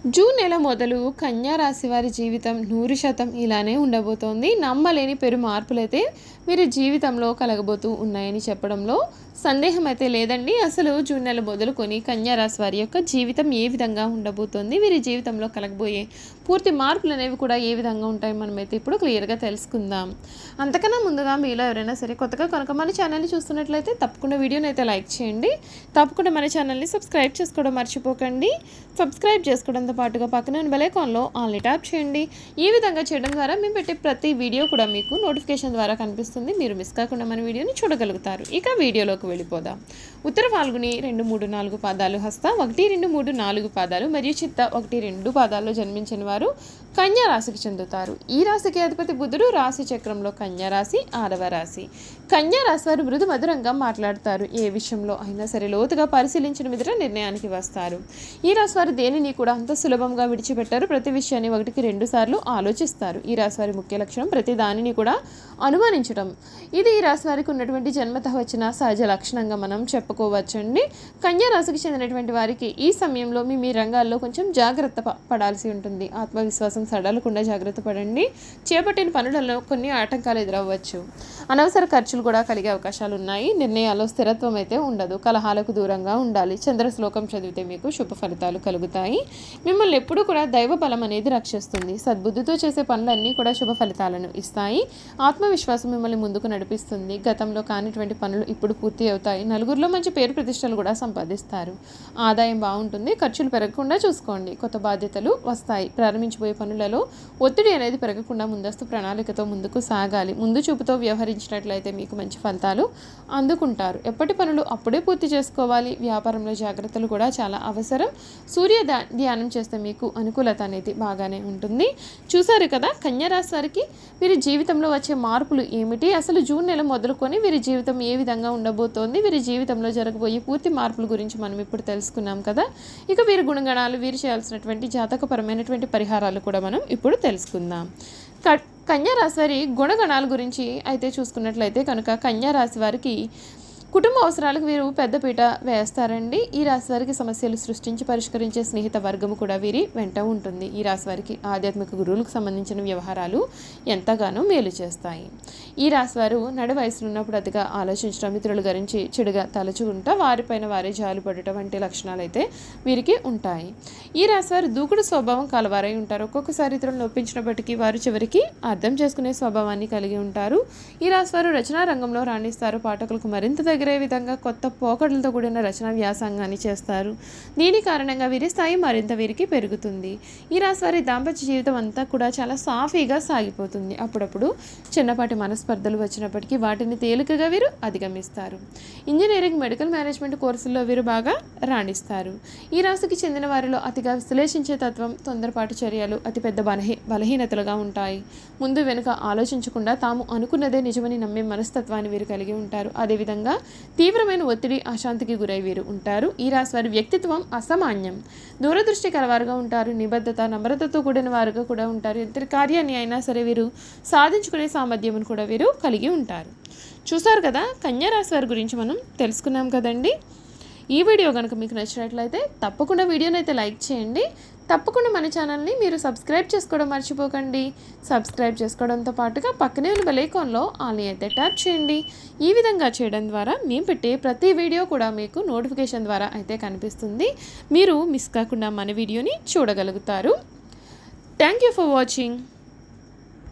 June నెల మొదలు కన్యా రాశి వారి జీవితం 100% ఇలానే ఉండబోతోంది. నమ్మలేని పెరు మార్పులైతే వీరి జీవితంలో కలగబోతూ ఉన్నాయని చెప్పడంలో సందేహం అయితే లేదండి. అసలు జూన్ నెల మొదలుకొని కన్యా రాశి వారి యొక్క జీవితం ఏ విధంగా ఉండబోతోంది, వీరి జీవితంలో కలగబోయే పూర్తి మార్పులు అనేవి కూడా ఏ విధంగా ఉంటాయి మనమైతే ఇప్పుడు క్లియర్గా తెలుసుకుందాం. అంతకన్నా ముందుగా మీలో ఎవరైనా సరే కొత్తగా కనుక మన ఛానల్ని చూస్తున్నట్లయితే తప్పకుండా వీడియోని అయితే లైక్ చేయండి. తప్పకుండా మన ఛానల్ని సబ్స్క్రైబ్ చేసుకోవడం మర్చిపోకండి. సబ్స్క్రైబ్ చేసుకోవడంతో పాటుగా పక్కన ఉన్న బెల్ ఐకాన్లో ఆల్ని ట్యాప్ చేయండి. ఈ విధంగా చేయడం ద్వారా మేము పెట్టే ప్రతి వీడియో కూడా మీకు నోటిఫికేషన్ ద్వారా కనిపిస్తుంది. మీరు మిస్ కాకుండా మన వీడియోని చూడగలుగుతారు. ఇక వీడియోలోకి వెళ్ళిపోదాం. ఉత్తర ఫాల్గుని 2, 3, 4 పాదాలు, హస్త 1, 2, 3, 4 పాదాలు మరియు చిత్త 1, 2 పాదాల్లో జన్మించిన వారు కన్యా రాశికి చెందుతారు. ఈ రాశికి అధిపతి బుధుడు. రాశి చక్రంలో కన్యా రాశి 6వ రాశి. కన్యా రాశి వారు మృదు మధురంగా మాట్లాడతారు. ఏ విషయంలో అయినా సరే లోతుగా పరిశీలించిన మీదట నిర్ణయానికి వస్తారు. ఈ రాశి వారు దేనిని కూడా అంత సులభంగా విడిచిపెట్టారు. ప్రతి విషయాన్ని 1కి 2 సార్లు ఆలోచిస్తారు. ఈ రాశి వారి ముఖ్య లక్షణం ప్రతి దానిని కూడా అనుమానించడం. ఇది ఈ రాశి వారికి ఉన్నటువంటి జన్మతః వచ్చిన సహజ లక్షణంగా మనం చెప్పుకోవచ్చండి. కన్యా రాశికి చెందినటువంటి వారికి ఈ సమయంలో మీ రంగాల్లో కొంచెం జాగ్రత్త పడాల్సి ఉంటుంది. ఆత్మవిశ్వాసం సడలకుండా జాగ్రత్త పడండి. చేపట్టిన పనులలో కొన్ని ఆటంకాలు ఎదురవ్వచ్చు. అనవసర ఖర్చులు కూడా కలిగే అవకాశాలు ఉన్నాయి. నిర్ణయాల్లో స్థిరత్వం అయితే ఉండదు. కలహాలకు దూరంగా ఉండాలి. చంద్ర శ్లోకం చదివితే మీకు శుభ ఫలితాలు కలుగుతాయి. మిమ్మల్ని ఎప్పుడూ కూడా దైవ బలం అనేది రక్షిస్తుంది. సద్బుద్ధితో చేసే పనులన్నీ కూడా శుభ ఫలితాలను ఇస్తాయి. ఆత్మవిశ్వాసం మిమ్మల్ని ముందుకు నడిపిస్తుంది. గతంలో కానిటువంటి పనులు ఇప్పుడు పూర్తి అవుతాయి. నలుగురిలో మంచి పేరు ప్రతిష్టలు కూడా సంపాదిస్తారు. ఆదాయం బాగుంటుంది. ఖర్చులు పెరగకుండా చూసుకోండి. కొత్త బాధ్యతలు వస్తాయి. ప్రారంభించబోయే పనులలో ఒత్తిడి అనేది పెరగకుండా ముందస్తు ప్రణాళికతో ముందుకు సాగాలి. ముందు చూపుతో వ్యవహరించినట్లయితే మీకు మంచి ఫలితాలు అందుకుంటారు. ఎప్పటి పనులు అప్పుడే పూర్తి చేసుకోవాలి. వ్యాపారంలో జాగ్రత్తలు కూడా చాలా అవసరం. సూర్య ధ్యానం చేస్తే మీకు అనుకూలత అనేది బాగానే ఉంటుంది. చూసారు కదా కన్యా రాశి వారికి వీరి జీవితంలో వచ్చే మార్పులు ఏమిటి, అసలు జూన్ నెల మొదలుకొని వీరి జీవితం ఏ విధంగా ఉండబోతోంది, వీరి జీవితంలో జరగబోయే పూర్తి మార్పుల గురించి మనం ఇప్పుడు తెలుసుకున్నాం కదా. ఇక వీరి గుణగణాలు, వీరు చేయాల్సినటువంటి జాతకపరమైనటువంటి పరిహారాలు కూడా మనం ఇప్పుడు తెలుసుకుందాం. కన్యా రాశి వారి గుణగణాల గురించి అయితే చూసుకున్నట్లయితే కనుక కన్యా రాశి వారికి కుటుంబ అవసరాలకు వీరు పెద్దపీట వేస్తారండి. ఈ రాశి వారికి సమస్యలు సృష్టించి పరిష్కరించే స్నేహిత వర్గము కూడా వీరి వెంట ఉంటుంది. ఈ రాశి వారికి ఆధ్యాత్మిక గురువులకు సంబంధించిన వ్యవహారాలు ఎంతగానో మేలు చేస్తాయి. ఈ రాశి వారు నడి వయసులో ఉన్నప్పుడు అతిగా ఆలోచించడం, మిత్రుల గురించి చెడుగా తలచుకుంటా వారిపైన వారే జాలి పడటం వంటి లక్షణాలు అయితే వీరికి ఉంటాయి. ఈ రాశి వారు దూకుడు స్వభావం కలవారై ఉంటారు. ఒక్కొక్కసారి ఇతరులను ఒప్పించినప్పటికీ వారు చివరికి అర్థం చేసుకునే స్వభావాన్ని కలిగి ఉంటారు. ఈ రాశి వారు రచనా రంగంలో రాణిస్తారు. పాఠకులకు మరింత దగ్గరే విధంగా కొత్త పోకడలతో కూడిన రచన వ్యాసంగాన్ని చేస్తారు. దీని కారణంగా వీరి స్థాయి మరింత వీరికి పెరుగుతుంది. ఈ రాశి వారి దాంపత్య జీవితం అంతా కూడా చాలా సాఫీగా సాగిపోతుంది. అప్పుడప్పుడు చిన్నపాటి మనస్పర్ధలు వచ్చినప్పటికీ వాటిని తేలికగా వీరు అధిగమిస్తారు. ఇంజనీరింగ్, మెడికల్ మేనేజ్మెంట్ కోర్సుల్లో వీరు బాగా రాణిస్తారు. ఈ రాశికి చెందిన వారిలో అతిగా విశ్లేషించే తత్వం, తొందరపాటు చర్యలు అతిపెద్ద బలహీనతలుగా ఉంటాయి. ముందు వెనుక ఆలోచించకుండా తాము అనుకున్నదే నిజమని నమ్మే మనస్తత్వాన్ని వీరు కలిగి ఉంటారు. అదేవిధంగా తీవ్రమైన ఒత్తిడి, అశాంతికి గురై వీరు ఉంటారు. ఈ రాశి వారి వ్యక్తిత్వం అసామాన్యం. దూరదృష్టి కలవారుగా ఉంటారు. నిబద్ధత, నమ్రతతో కూడిన వారుగా కూడా ఉంటారు. ఎంత కార్యాన్ని అయినా సరే వీరు సాధించుకునే సామర్థ్యం కూడా వీరు కలిగి ఉంటారు. చూసారు కదా కన్యా రాశి వారి గురించి మనం తెలుసుకున్నాం కదండి. ఈ వీడియో కనుక మీకు నచ్చినట్లయితే తప్పకుండా వీడియోని అయితే లైక్ చేయండి. తప్పకుండా మన ఛానల్ని మీరు సబ్స్క్రైబ్ చేసుకోవడం మర్చిపోకండి. సబ్స్క్రైబ్ చేసుకోవడంతో పాటుగా పక్కనే ఉన్న బెల్ ఐకాన్లో ఆల్ని అయితే ట్యాప్ చేయండి. ఈ విధంగా చేయడం ద్వారా మేము పెట్టే ప్రతి వీడియో కూడా మీకు నోటిఫికేషన్ ద్వారా అయితే కనిపిస్తుంది. మీరు మిస్ కాకుండా మన వీడియోని చూడగలుగుతారు. Thank you for watching.